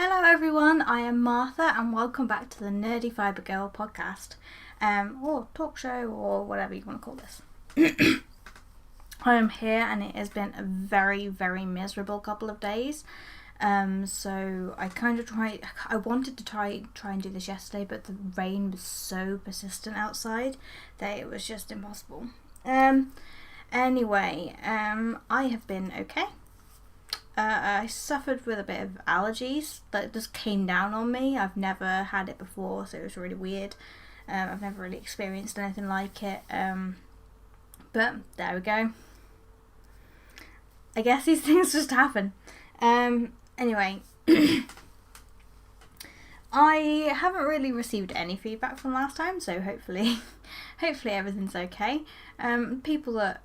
Hello everyone, I am Martha and welcome back to the Nerdy Fibre Girl podcast, or talk show, or whatever you want to call this. I am here and it has been a very, very miserable couple of days. So I wanted to try and do this yesterday, but the rain was so persistent outside that it was just impossible. Anyway, I have been okay. I suffered with a bit of allergies that just came down on me. I've never had it before, so it was really weird. I've never really experienced anything like it. But there we go. I guess these things just happen. Anyway, I haven't really received any feedback from last time, so hopefully everything's okay. People that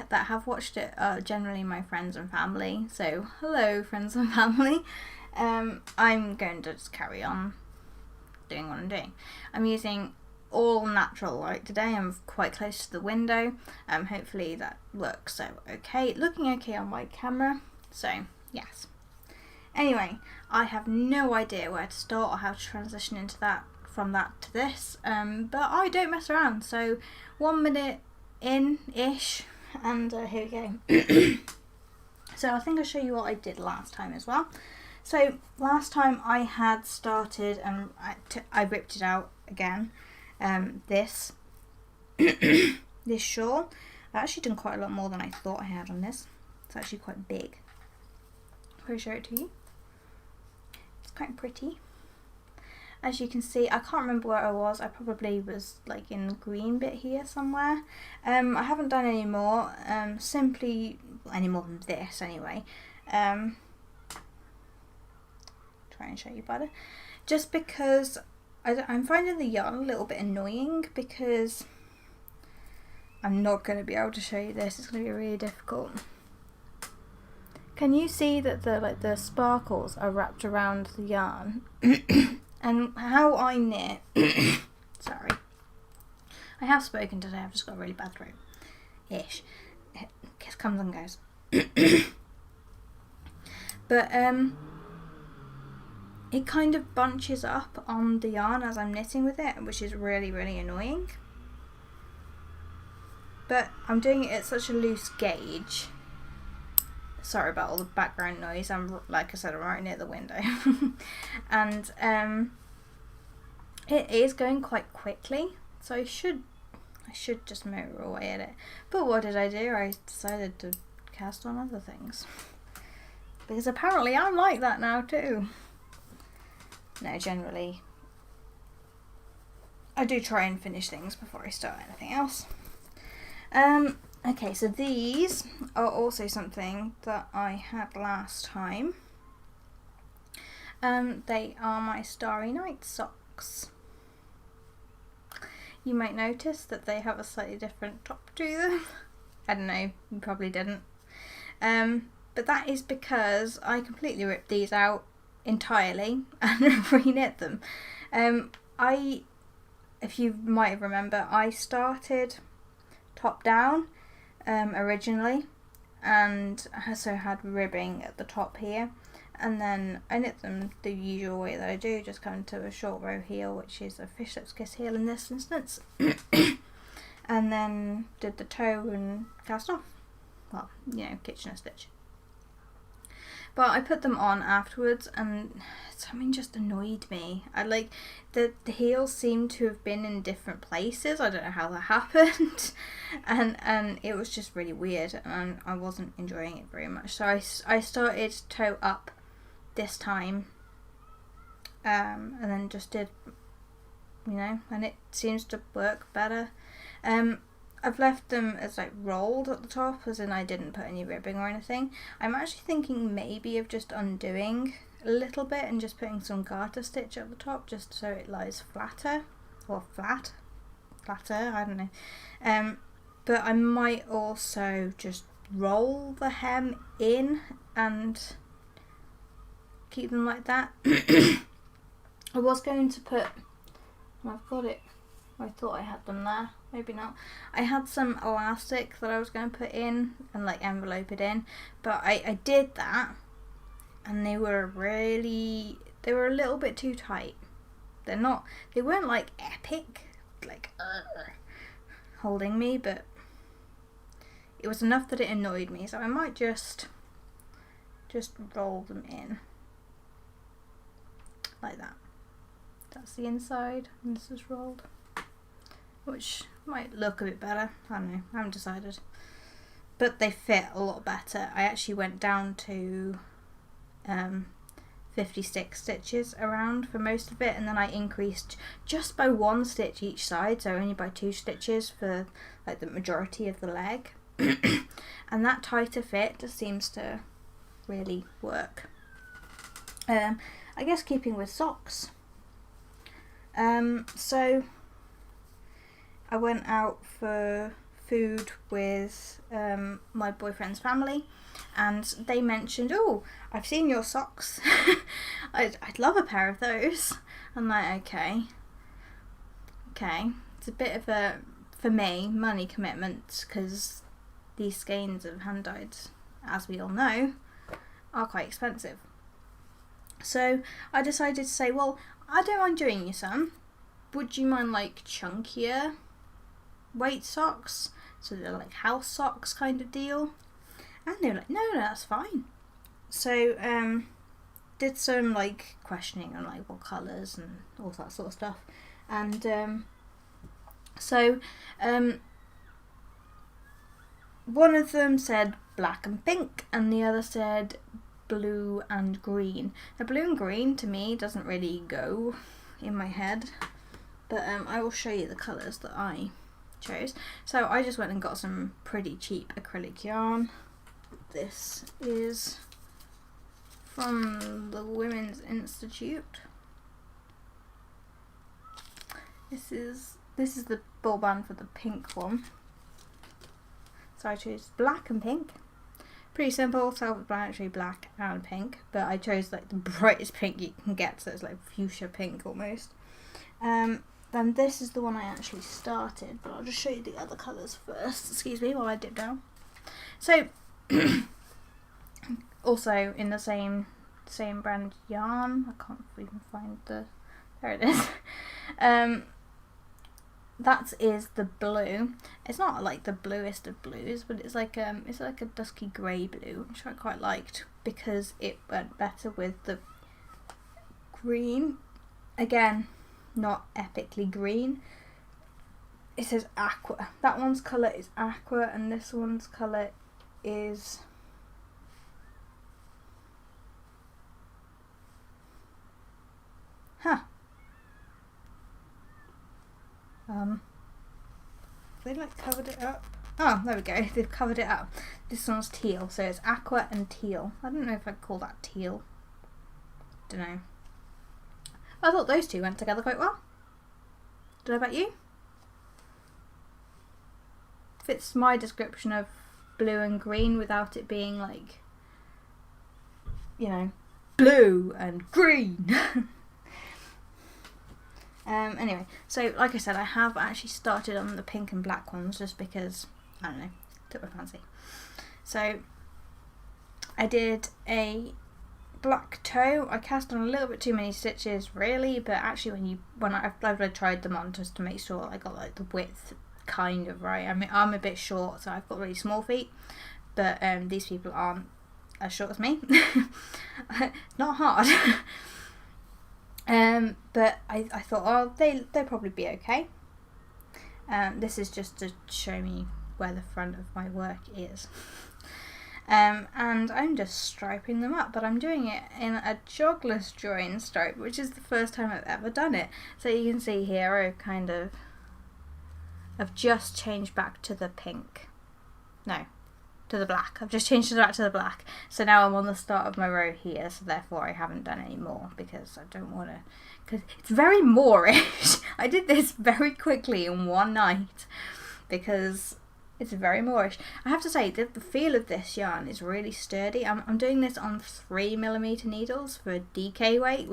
have watched it are generally my friends and family, so hello friends and family. I'm going to just carry on doing what I'm doing. I'm using all natural light today. I'm quite close to the window. Hopefully that looks okay. Looking okay on my camera, so yes. Anyway, I have no idea where to start or how to transition into that, from that to this, but I don't mess around, so 1 minute in-ish, and here we go. So I think I'll show you what I did last time as well. So last time I had started, and I ripped it out again, this shawl. I've actually done quite a lot more than I thought I had on this. It's actually quite big. I'll show it to you. Quite pretty. As you can see, I can't remember where I was. I probably was like in the green bit here somewhere. I haven't done any more, simply any more than this anyway. Try and show you better. Just because I'm finding the yarn a little bit annoying, because I'm not going to be able to show you this. It's going to be really difficult. Can you see that the sparkles are wrapped around the yarn? And how I knit, sorry, I have spoken today, I've just got a really bad throat, ish, it comes and goes. But it kind of bunches up on the yarn as I'm knitting with it, which is really, really annoying. But I'm doing it at such a loose gauge. Sorry about all the background noise. Like I said, I'm right near the window. And it is going quite quickly, so I should just motor away at it. But what did I do? I decided to cast on other things, because apparently I'm like that now too. No, generally I do try and finish things before I start anything else. Okay, so these are also something that I had last time. They are my Starry Night socks. You might notice that they have a slightly different top to them. I don't know, you probably didn't. But that is because I completely ripped these out entirely and re-knit them. If you might remember, I started top down originally, and so had ribbing at the top here, and then I knit them the usual way that I do, just come to a short row heel, which is a fish lips kiss heel in this instance, and then did the toe and cast off. Well, Kitchener stitch. But I put them on afterwards, and something just annoyed me. The heels seemed to have been in different places. I don't know how that happened, and it was just really weird, and I wasn't enjoying it very much. So I started toe up this time, and then just did, and it seems to work better. I've left them as rolled at the top, as in I didn't put any ribbing or anything. I'm actually thinking maybe of just undoing a little bit and just putting some garter stitch at the top, just so it lies flatter, or flatter, I don't know. But I might also just roll the hem in and keep them like that. I was going to put, I've got it, I thought I had them there, maybe not. I had some elastic that I was going to put in and envelope it in, but I did that, and they were really, they were a little bit too tight. They weren't like epic, like holding me, but it was enough that it annoyed me. So I might just roll them in like that. That's the inside, and this is rolled, which might look a bit better. I don't know, I haven't decided. But they fit a lot better. I actually went down to 56 stitches around for most of it, and then I increased just by 1 stitch each side, so only by 2 stitches for like the majority of the leg. And that tighter fit just seems to really work. I guess keeping with socks. So I went out for food with my boyfriend's family, and they mentioned, oh, I've seen your socks. I'd love a pair of those. I'm like, okay. It's a bit of a, for me, money commitment, because these skeins of hand-dyed, as we all know, are quite expensive. So I decided to say, well, I don't mind doing you some. Would you mind like chunkier weight socks? So they're like house socks kind of deal. And they were like, no, that's fine. So did some like questioning on like what colours and all that sort of stuff. And one of them said black and pink, and the other said blue and green. Now blue and green to me doesn't really go in my head, but I will show you the colours that I chose. So I just went and got some pretty cheap acrylic yarn. This is from the Women's Institute. This is the ball band for the pink one. So I chose black and pink. Pretty simple, self-explanatory, black and pink, but I chose like the brightest pink you can get, so it's like fuchsia pink almost. Then this is the one I actually started, but I'll just show you the other colours first, excuse me, while I dip down. So, also in the same brand yarn, I can't even find there it is. That is the blue. It's not like the bluest of blues, but it's like a dusky grey blue, which I quite liked because it went better with the green. Again, not epically green. It says aqua. That one's colour is aqua, and this one's colour is they like covered it up. Oh, there we go. They've covered it up. This one's teal, so it's aqua and teal. I don't know if I'd call that teal. Don't know. I thought those two went together quite well. Don't know about you. Fits my description of blue and green without it being like, you know, blue and green. Anyway, so like I said, I have actually started on the pink and black ones just because, I don't know, took my fancy. So I did a black toe. I cast on a little bit too many stitches really, but actually when I tried them on just to make sure I got like the width kind of right. I mean, I'm a bit short, so I've got really small feet, but these people aren't as short as me. Not hard. But I thought, oh, they'll probably be okay. This is just to show me where the front of my work is. And I'm just striping them up, but I'm doing it in a jogless join stripe, which is the first time I've ever done it. So you can see here I've just changed back to the pink. No, to the black. I've just changed it back to the black. So now I'm on the start of my row here, so therefore I haven't done any more because I don't want to, because it's very Moorish. I did this very quickly in one night because it's very Moorish. I have to say, the feel of this yarn is really sturdy. I'm doing this on 3mm needles for a DK weight,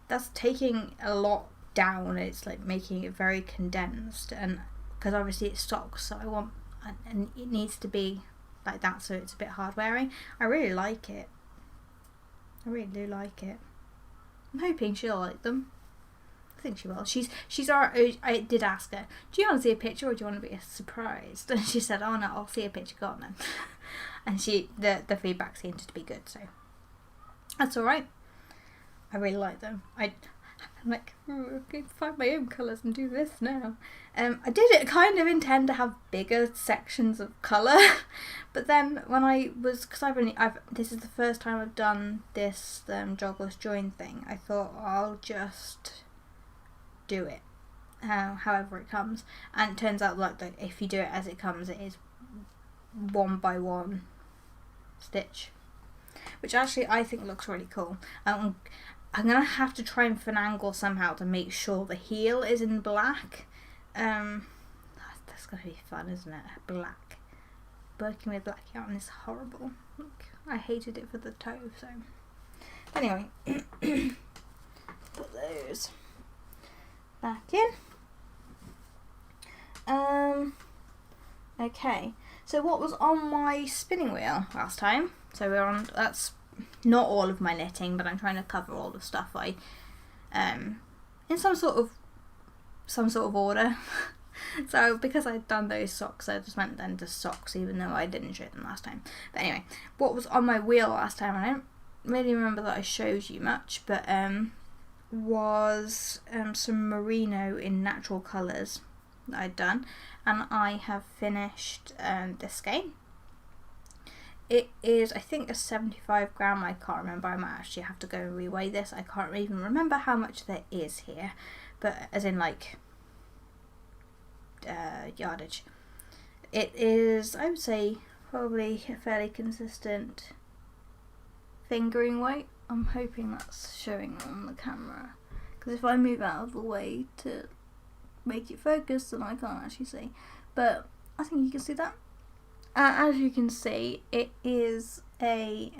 that's taking a lot down. It's like making it very condensed, and because obviously it's socks, so and it needs to be like that so it's a bit hard wearing. I really like it. I really do like it. I'm hoping she'll like them. I think she will. I did ask her, do you want to see a picture or do you want to be surprised? And she said, oh no, I'll see a picture, go on then. And the feedback seemed to be good, so that's alright. I really like them. I'm like, I'm going to find my own colours and do this now. I did kind of intend to have bigger sections of colour, but then when because this is the first time I've done this jogless join thing, I thought I'll just do it however it comes, and it turns out like that if you do it as it comes, it is 1 by 1 stitch, which actually I think looks really cool. I'm gonna have to try and finagle somehow to make sure the heel is in black. That's gonna be fun, isn't it? Black. Working with black yarn is horrible. Look, I hated it for the toe, so anyway. Put those back in. Okay, so what was on my spinning wheel last time? So we're on, that's not all of my knitting, but I'm trying to cover all the stuff I in some sort of order. So because I'd done those socks, I just went then to socks, even though I didn't show them last time. But anyway, what was on my wheel last time, I don't really remember that I showed you much, but was some merino in natural colours that I'd done, and I have finished this skein. It is, I think, a 75 gram, I can't remember, I might actually have to go and reweigh this, I can't even remember how much there is here, but as in like yardage. It is, I would say, probably a fairly consistent fingering weight. I'm hoping that's showing on the camera, because if I move out of the way to make it focus, then I can't actually see, but I think you can see that. As you can see, it is a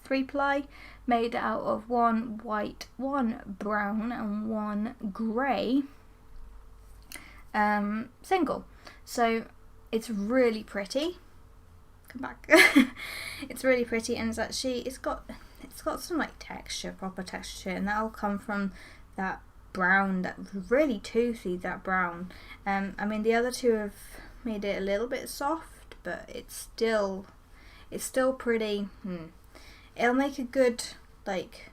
3-ply made out of 1 white, 1 brown and 1 grey single. So it's really pretty. Come back. It's really pretty, and it's got some like texture, proper texture, and that'll come from that brown, that really toothy, that brown. I mean the other two have made it a little bit soft, but it's still pretty. It'll make a good like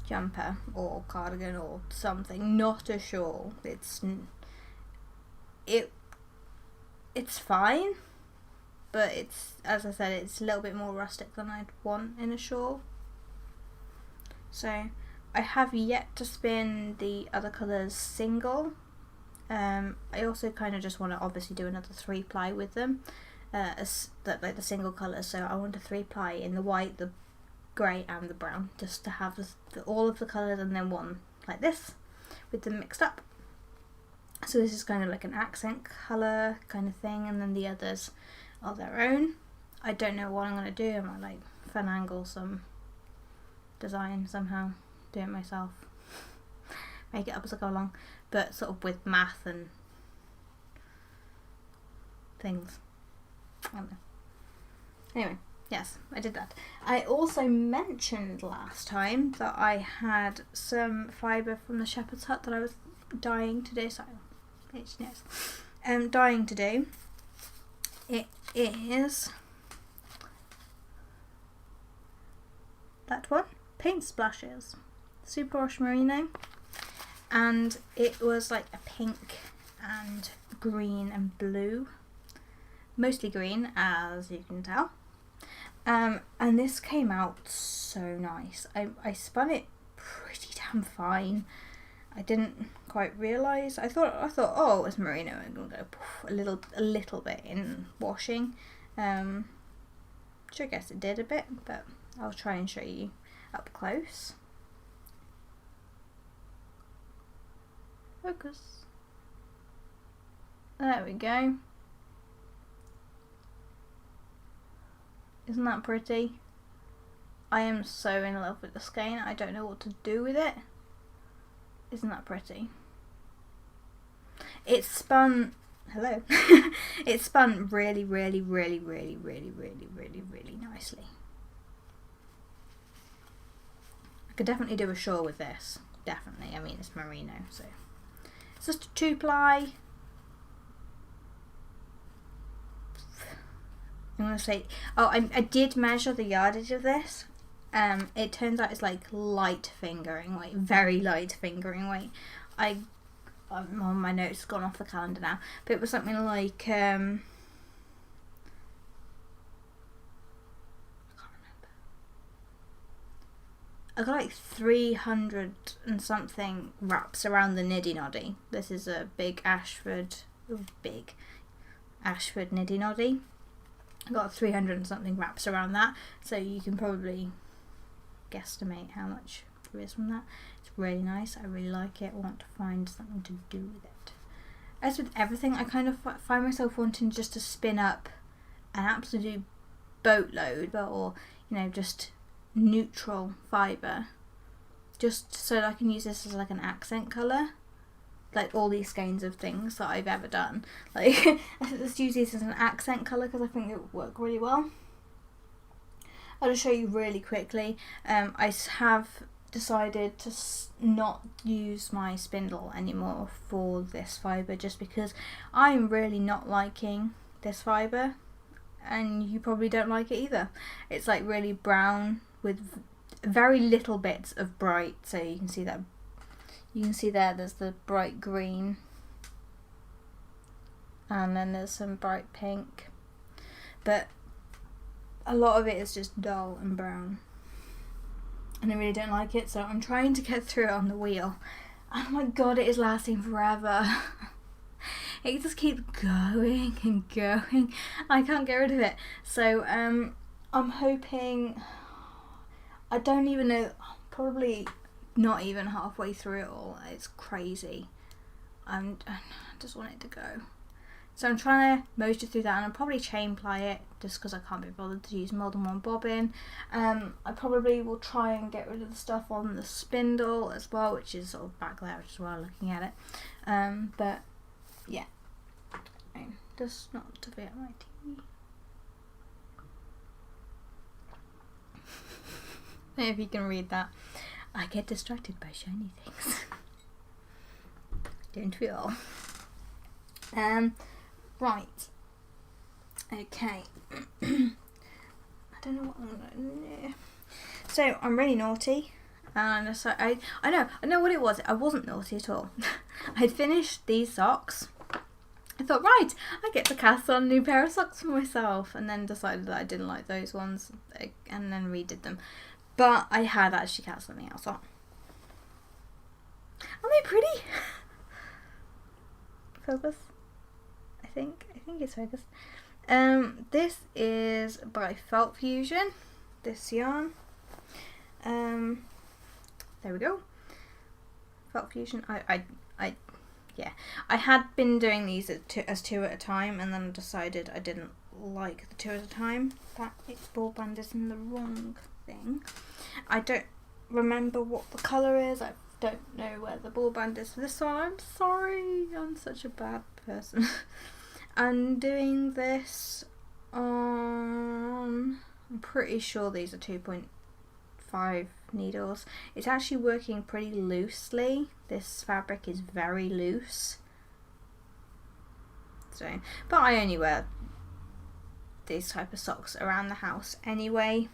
jumper or cardigan or something, not a shawl. It's fine, but it's, as I said, it's a little bit more rustic than I'd want in a shawl. So I have yet to spin the other colours single. I also kind of just want to obviously do another 3-ply with them, like the single colours. So I want a 3-ply in the white, the grey and the brown, just to have all of the colours, and then one like this with them mixed up. So this is kind of like an accent colour kind of thing, and then the others are their own. I don't know what I'm going to do. I might like finagle some design somehow, do it myself, make it up as I go along, but sort of with math and things. I don't know. Anyway, yes, I did that. I also mentioned last time that I had some fibre from the shepherd's hut that I was dying to do. Sorry, it's dying to do. It is that one, Paint Splashes, Superwash Merino, and it was like a pink and green and blue, mostly green as you can tell, and this came out so nice. I spun it pretty damn fine. I didn't quite realise. I thought oh, it was merino, I'm gonna go a little bit in washing, which I guess it did a bit, but I'll try and show you up close. Focus. There we go. Isn't that pretty? I am so in love with the skein. I don't know what to do with it. Isn't that pretty? It's spun. Hello. It's spun really, really, really, really, really, really, really, really nicely. could definitely do a shawl with this. Definitely. I mean, it's merino, so it's just a 2-ply. I'm gonna say, oh, I did measure the yardage of this. It turns out it's like light fingering weight, very light fingering weight. My notes have gone off the calendar now, but it was something like I can't remember. I got like 300 and something wraps around the niddy noddy. This is a big Ashford niddy noddy. I got 300 and something wraps around that, so you can probably guesstimate how much there is from that. It's really nice. I really like it. I want to find something to do with it. As with everything, I kind of find myself wanting just to spin up an absolute boatload, or just neutral fibre, just so that I can use this as like an accent colour. Like all these skeins of things that I've ever done, like let's use these as an accent colour because I think it would work really well. I'll just show you really quickly. I have decided to not use my spindle anymore for this fibre, just because I'm really not liking this fibre, and you probably don't like it either. It's like really brown with very little bits of bright, so you can see that. You can see there's the bright green, and then there's some bright pink, but a lot of it is just dull and brown, and I really don't like it, so I'm trying to get through it on the wheel. Oh my god, it is lasting forever. It just keeps going and going. I can't get rid of it, so I'm hoping, I don't even know, probably not even halfway through it all. It's crazy. I just want it to go. So I'm trying to motor through that, and I'll probably chain ply it just because I can't be bothered to use more than one bobbin. I probably will try and get rid of the stuff on the spindle as well, which is sort of back there as well, looking at it. But yeah, just not to be at my TV. If you can read that. I get distracted by shiny things. Don't we all? Right. Okay. I don't know what I'm gonna do. So I'm really naughty, and so I know what it was. I wasn't naughty at all. I'd finished these socks. I thought, right, I get to cast on a new pair of socks for myself, and then decided that I didn't like those ones, and then redid them. But I had actually cast something else on. Aren't they pretty? Focus. I think it's focused. This is by Felt Fusion. This yarn. There we go. Felt Fusion. Yeah. I had been doing these as two at a time, and then decided I didn't like the 2 at a time. That ball band is in the wrong thing. I don't remember what the colour is. I don't know where the ball band is for this one. I'm sorry, I'm such a bad person. I'm doing this on, I'm pretty sure these are 2.5 needles. It's actually working pretty loosely. This fabric is very loose. So, but I only wear these type of socks around the house anyway,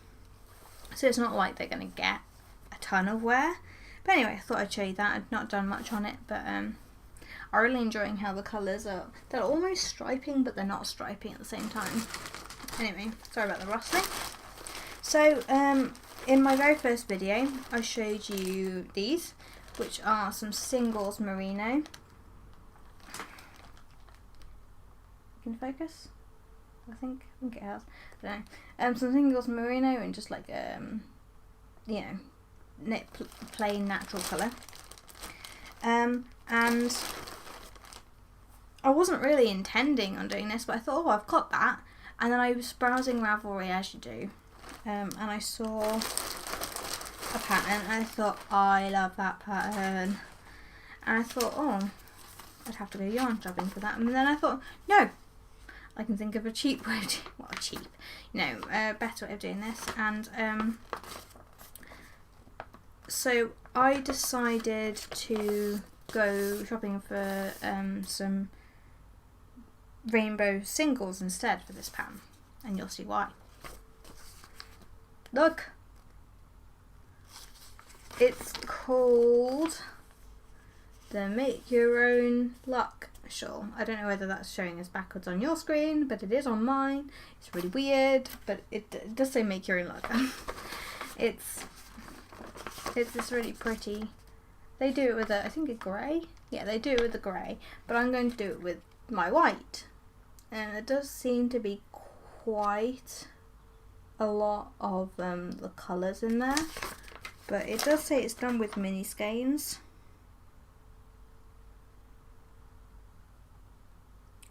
so it's not like they're going to get a ton of wear. But anyway, I thought I'd show you that. I've not done much on it, but I'm really enjoying how the colours are. They're almost striping, but they're not striping at the same time. Anyway, sorry about the rustling. So in my very first video, I showed you these, which are some singles merino. You can focus? I think it has. I don't know. Some singles merino and just like you know, plain natural colour. And I wasn't really intending on doing this, but I thought, oh, I've got that. And then I was browsing Ravelry, as you do, and I saw a pattern, and I thought, I love that pattern. And I thought, oh, I'd have to go yarn shopping for that. And then I thought, no, I can think of a cheap way of, well, cheap, better way of doing this. And So I decided to go shopping for some rainbow singles instead for this pan, and you'll see why. Look! It's called the Make Your Own Luck shawl. I don't know whether that's showing us backwards on your screen, but it is on mine. It's really weird, but it does say Make Your Own Luck. It's this really pretty. They do it with I think a grey. Yeah, they do it with a grey, but I'm going to do it with my white. And it does seem to be quite a lot of the colours in there. But it does say it's done with mini skeins.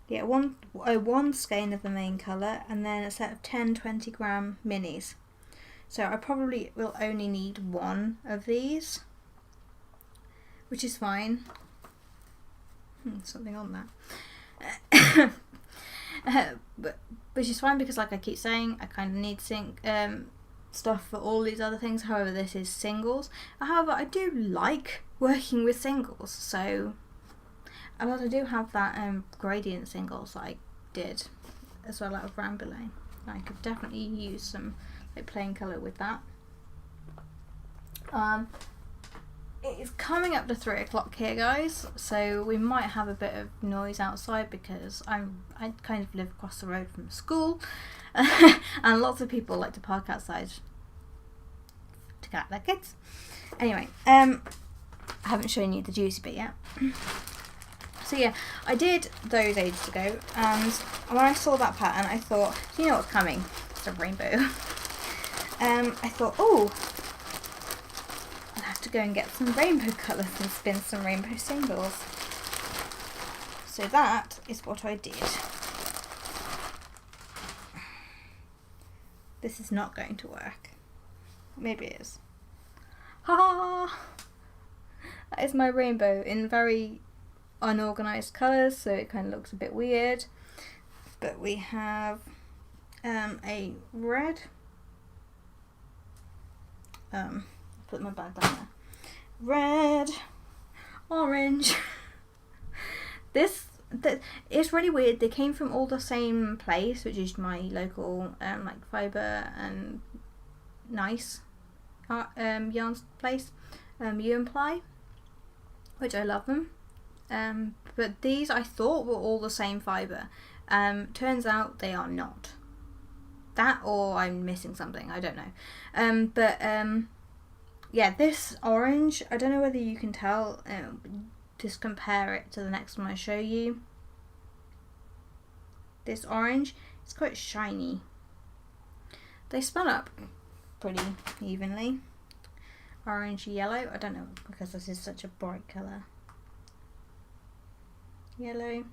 Yeah, one skein of the main colour, and then a set of 10 20 gram minis. So I probably will only need one of these, which is fine. Something on that. But which is fine because, like I keep saying, I kind of need stuff for all these other things. However, this is singles. However, I do like working with singles, so I do have that gradient singles that I did as well out of Rambouillet. I could definitely use some like plain colour with that. It is coming up to 3 o'clock here, guys, so we might have a bit of noise outside because I kind of live across the road from school, and lots of people like to park outside to get their kids. Anyway, I haven't shown you the juicy bit yet. So yeah, I did those ages ago, and when I saw that pattern, I thought, you know what's coming? It's a rainbow. I thought, oh, I'll have to go and get some rainbow colours and spin some rainbow singles. So that is what I did. This is not going to work. Maybe it is. Ha ha! That is my rainbow in very unorganised colours, so it kind of looks a bit weird. But we have a red. Put my bag down there. Red, orange. It's really weird. They came from all the same place, which is my local like fibre and nice yarns place, You and Ply, which I love them. But these I thought were all the same fibre. Turns out they are not. That, or I'm missing something, I don't know. Yeah, this orange, I don't know whether you can tell, just compare it to the next one I show you. This orange, it's quite shiny. They spun up pretty evenly. Orange, yellow, I don't know because this is such a bright colour. Yellow.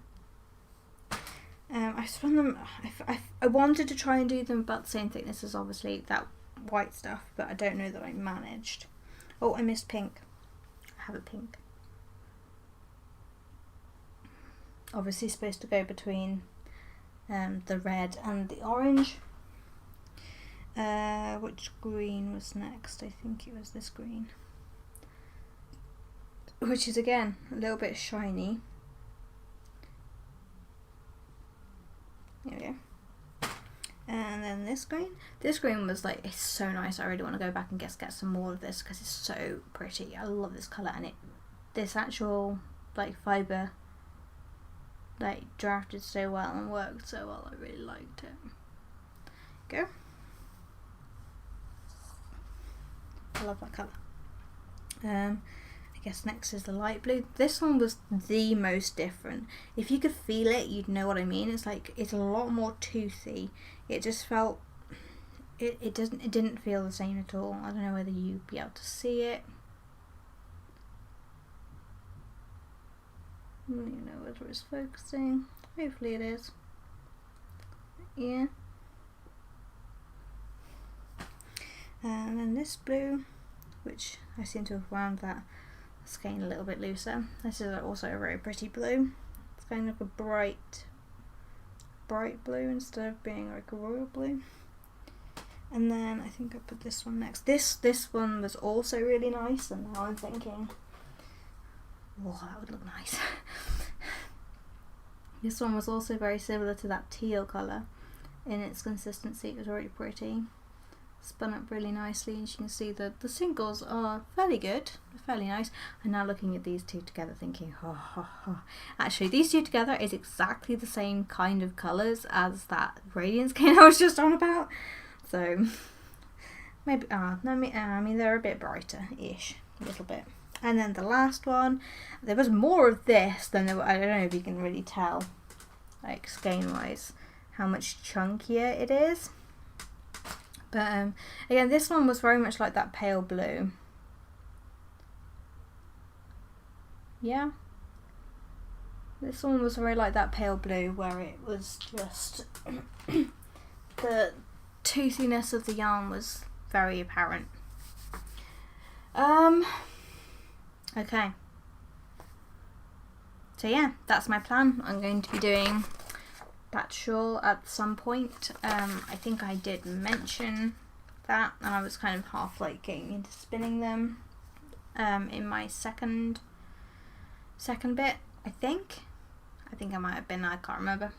I spun them, I wanted to try and do them about the same thickness as obviously that white stuff, but I don't know that I managed. Oh, I missed pink. I have a pink. Obviously supposed to go between the red and the orange. Which green was next? I think it was this green. Which is again a little bit shiny. There we go. And then this green. This green was like, it's so nice. I really want to go back and get some more of this because it's so pretty. I love this colour, and this actual like fibre like drafted so well and worked so well. I really liked it. Go. I love that colour. I guess next is the light blue. This one was the most different. If you could feel it, you'd know what I mean. It's like, it's a lot more toothy. It just felt, it didn't feel the same at all. I don't know whether you'd be able to see it. I don't even know whether it's focusing. Hopefully it is. Yeah. And then this blue, which I seem to have wound that skein a little bit looser. This is also a very pretty blue. It's kind of a bright blue instead of being like a royal blue. And then I think I put this one next. This one was also really nice, and now I'm thinking, oh, that would look nice. This one was also very similar to that teal colour in its consistency. It was really pretty. Spun up really nicely, and you can see that the singles are fairly good, fairly nice. I'm now looking at these two together thinking, actually these two together is exactly the same kind of colours as that radiance cane I was just on about. So maybe, I mean they're a bit brighter-ish, a little bit. And then the last one, there was more of this than there were, I don't know if you can really tell, like skein-wise, how much chunkier it is. But again, this one was very much like that pale blue. Yeah. This one was very like that pale blue, where it was just the toothiness of the yarn was very apparent. Okay. So yeah, that's my plan. I'm going to be doing that shawl at some point. I think I did mention that, and I was kind of half like getting into spinning them in my second bit, I think I might have been, I can't remember.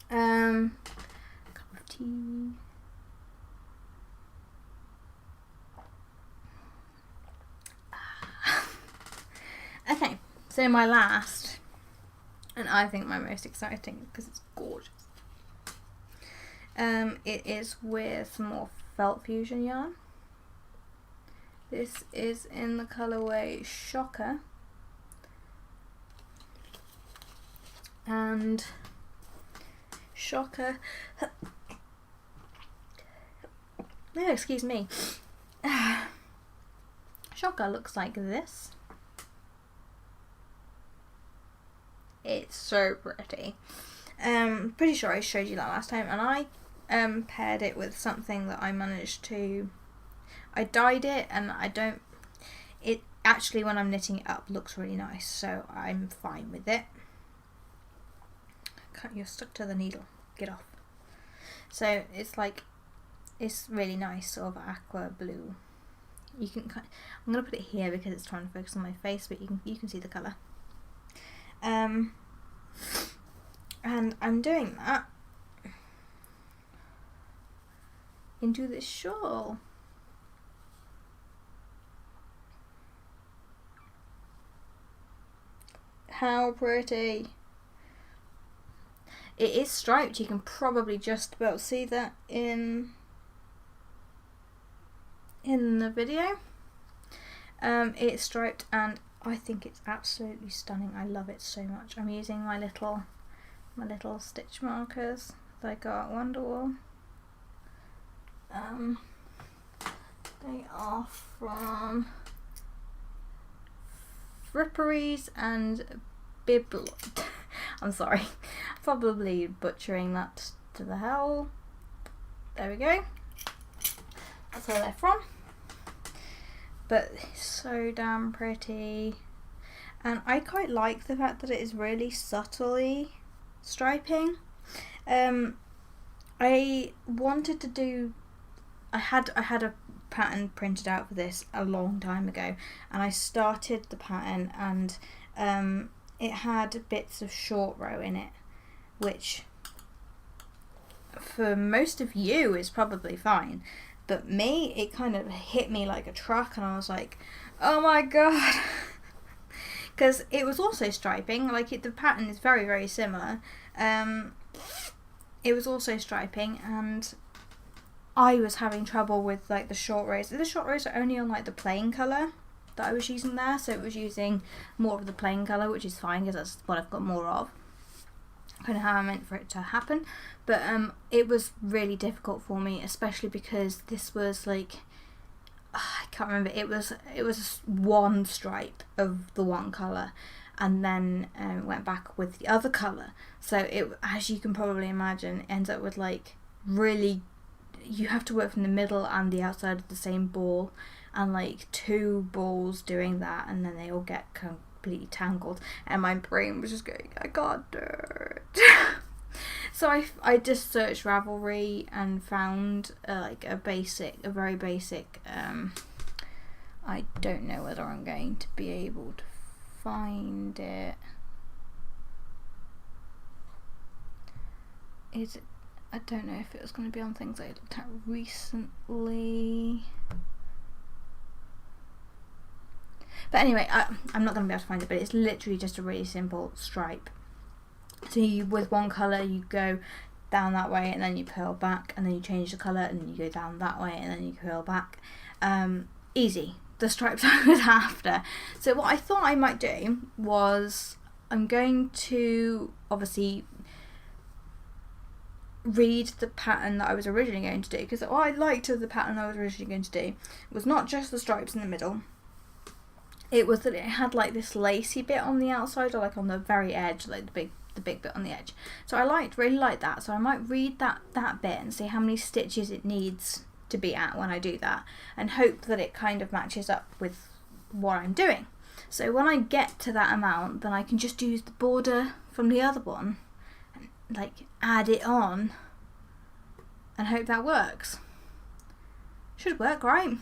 Cup of tea. Okay, so my last, and I think my most exciting because it's gorgeous. It is with some more felt fusion yarn. This is in the colourway Shocker, and Shocker. No, excuse me. Shocker looks like this. It's so pretty. Pretty sure I showed you that last time, and I paired it with something that I managed to. I dyed it, and it actually, when I'm knitting it up, looks really nice, so I'm fine with it. You're stuck to the needle. Get off. So it's like, it's really nice, sort of aqua blue. You can. I'm gonna put it here because it's trying to focus on my face, but you can see the colour. And I'm doing that into this shawl. How pretty. It is striped. You can probably just about see that in the video. It's striped, and I think it's absolutely stunning. I love it so much. I'm using my little stitch markers that I got at Wonderwall. They are from Fripperies and Biblot. I'm sorry, probably butchering that to the hell. There we go. That's where they're from. But it's so damn pretty, and I quite like the fact that it is really subtly striping. I wanted to do. I had a pattern printed out for this a long time ago, and I started the pattern, and it had bits of short row in it, which for most of you is probably fine. But me, it kind of hit me like a truck, and I was like, oh my god. Because it was also striping, like the pattern is very, very similar. It was also striping, and I was having trouble with like the short rows. The short rows are only on like the plain colour that I was using there, so it was using more of the plain colour, which is fine because that's what I've got more of. Kind of how I meant for it to happen, but it was really difficult for me, especially because this was like, I can't remember, it was one stripe of the one colour, and then went back with the other colour, so it, as you can probably imagine, ends up with like really, you have to work from the middle and the outside of the same ball, and like two balls doing that, and then they all get completely tangled, and my brain was just going, I can't do it. So I just searched Ravelry and found like a very basic. I don't know whether I'm going to be able to find it. I don't know if it was going to be on things I looked at recently. But anyway, I'm not going to be able to find it, but it's literally just a really simple stripe. So with one colour you go down that way and then you purl back, and then you change the colour and then you go down that way and then you purl back. Easy. The stripes I was after. So what I thought I might do was, I'm going to obviously read the pattern that I was originally going to do, because what I liked of the pattern I was originally going to do was not just the stripes in the middle. It was that it had like this lacy bit on the outside, or like on the very edge, like the big bit on the edge. So I really liked that. So I might read that bit and see how many stitches it needs to be at when I do that, and hope that it kind of matches up with what I'm doing. So when I get to that amount, then I can just use the border from the other one and like add it on and hope that works. Should work, right?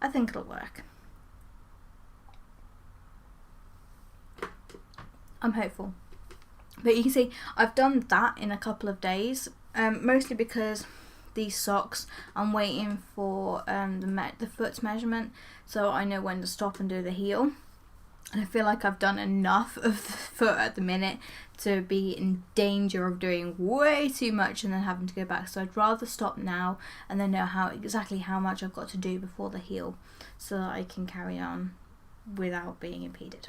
I think it'll work. I'm hopeful. But you can see I've done that in a couple of days, mostly because these socks I'm waiting for the foot's measurement, so I know when to stop and do the heel. And I feel like I've done enough of the foot at the minute to be in danger of doing way too much and then having to go back. So I'd rather stop now and then know exactly how much I've got to do before the heel, so that I can carry on without being impeded.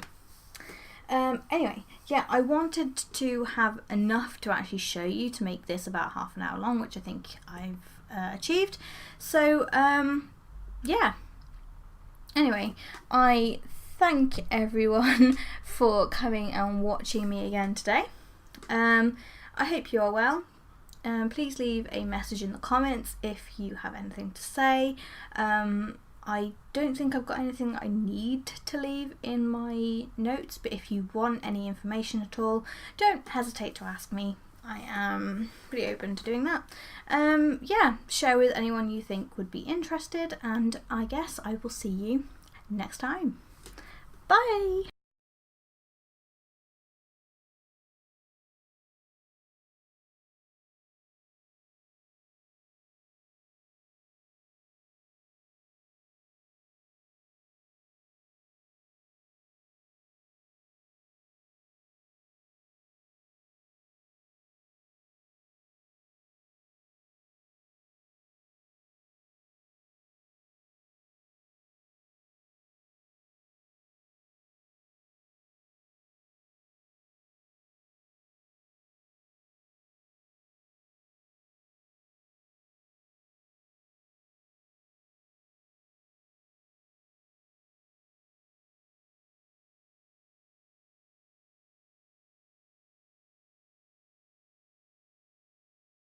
Anyway, yeah, I wanted to have enough to actually show you to make this about half an hour long, which I think I've achieved. So, yeah. Anyway, I thank everyone for coming and watching me again today. I hope you are well. Please leave a message in the comments if you have anything to say. I don't think I've got anything I need to leave in my notes, but if you want any information at all, don't hesitate to ask me. I am pretty open to doing that. Yeah, share with anyone you think would be interested, and I guess I will see you next time. Bye!